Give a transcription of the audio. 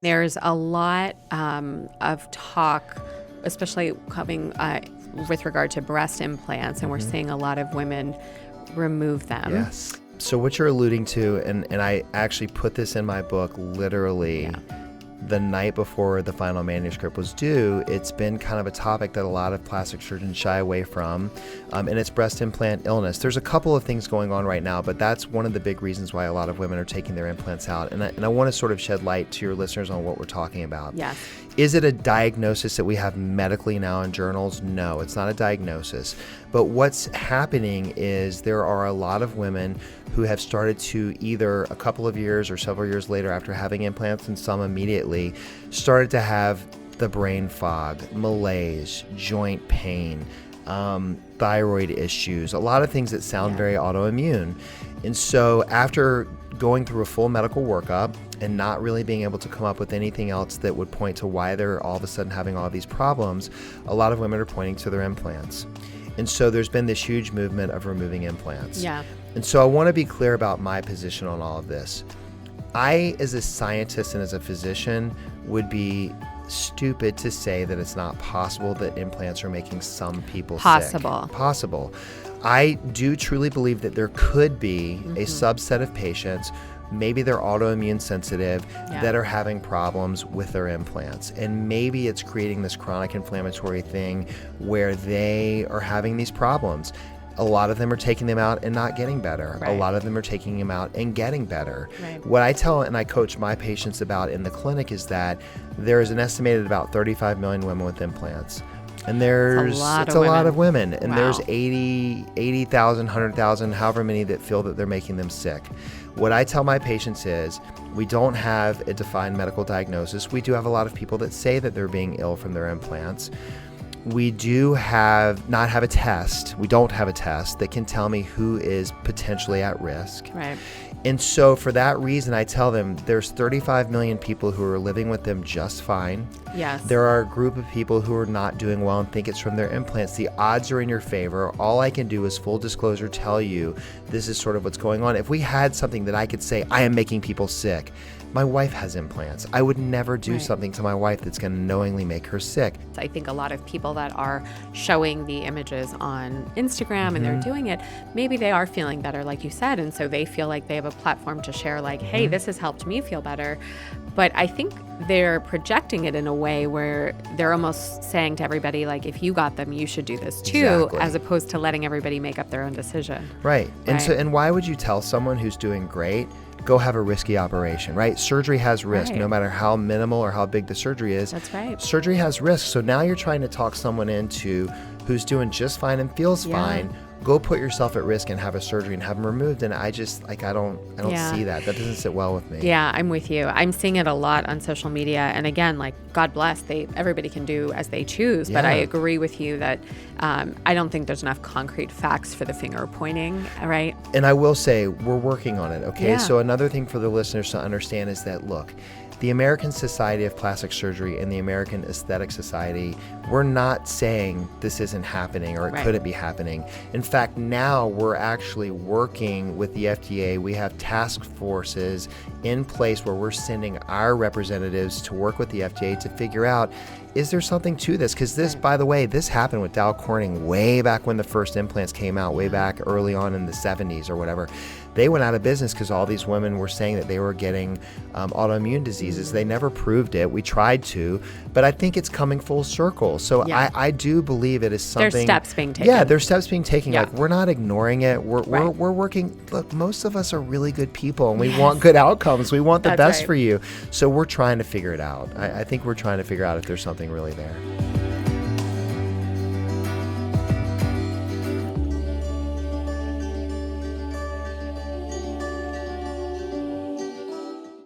There's a lot of talk, especially coming with regard to breast implants, and we're seeing a lot of women remove them. Yes. So what you're alluding to, and I actually put this in my book literally the night before the final manuscript was due. It's been kind of a topic that a lot of plastic surgeons shy away from, and it's breast implant illness. There's a couple of things going on right now, but that's one of the big reasons why a lot of women are taking their implants out. And I want to sort of shed light to your listeners on what we're talking about. Yes. Is it a diagnosis that we have medically now in journals? No, it's not a diagnosis. But what's happening is there are a lot of women who have started to, either a couple of years or several years later after having implants, and some immediately, started to have the brain fog, malaise, joint pain, thyroid issues, a lot of things that sound very autoimmune. And so after going through a full medical workup and not really being able to come up with anything else that would point to why they're all of a sudden having all these problems, a lot of women are pointing to their implants. And so there's been this huge movement of removing implants. Yeah. And so I want to be clear about my position on all of this. I, as a scientist and as a physician, would be stupid to say that it's not possible that implants are making some people sick. Possible. I do truly believe that there could be a subset of patients, maybe they're autoimmune sensitive, that are having problems with their implants. And maybe it's creating this chronic inflammatory thing where they are having these problems. A lot of them are taking them out and not getting better. Right. A lot of them are taking them out and getting better. Right. What I tell and I coach my patients about in the clinic is that there is an estimated about 35 million women with implants. And there's it's a lot of women. And Wow. there's 80,000, 100,000, however many that feel that they're making them sick. What I tell my patients is we don't have a defined medical diagnosis. We do have a lot of people that say that they're being ill from their implants. We do not have a test. We don't have a test that can tell me who is potentially at risk. Right. And so for that reason, I tell them there's 35 million people who are living with them just fine. Yes. There are a group of people who are not doing well and think it's from their implants. The odds are in your favor. All I can do is full disclosure tell you this is sort of what's going on. If we had something that I could say, I am making people sick. My wife has implants. I would never do something to my wife that's going to knowingly make her sick. I think a lot of people that are showing the images on Instagram and they're doing it, maybe they are feeling better, like you said, and so they feel like they have a platform to share, like, hey, this has helped me feel better. But I think they're projecting it in a way where they're almost saying to everybody, like, if you got them, you should do this too, as opposed to letting everybody make up their own decision. Right. And why would you tell someone who's doing great, go have a risky operation, right? Surgery has risk, no matter how minimal or how big the surgery is. That's right. Surgery has risk. So now you're trying to talk someone into who's doing just fine and feels fine. Go put yourself at risk and have a surgery and have them removed. And I just, like, I don't see that. That doesn't sit well with me. Yeah, I'm with you. I'm seeing it a lot on social media. And again, like, God bless, everybody can do as they choose. But I agree with you that I don't think there's enough concrete facts for the finger pointing, right? And I will say, we're working on it, okay? Yeah. So another thing for the listeners to understand is that, look, the American Society of Plastic Surgery and the American Aesthetic Society, we're not saying this isn't happening or it couldn't be happening. In fact, now we're actually working with the FDA. We have task forces in place where we're sending our representatives to work with the FDA to figure out, is there something to this? Because this, by the way, this happened with Dow Corning way back when the first implants came out, way back early on in the 70s or whatever. They went out of business because all these women were saying that they were getting autoimmune diseases. They never proved it. We tried to, but I think it's coming full circle. So I do believe it is something. There's steps being taken. Yeah, there's steps being taken. Yeah. Like, we're not ignoring it. We're working. Look, most of us are really good people and we want good outcomes. We want the best for you. So we're trying to figure it out. I think we're trying to figure out if there's something really there.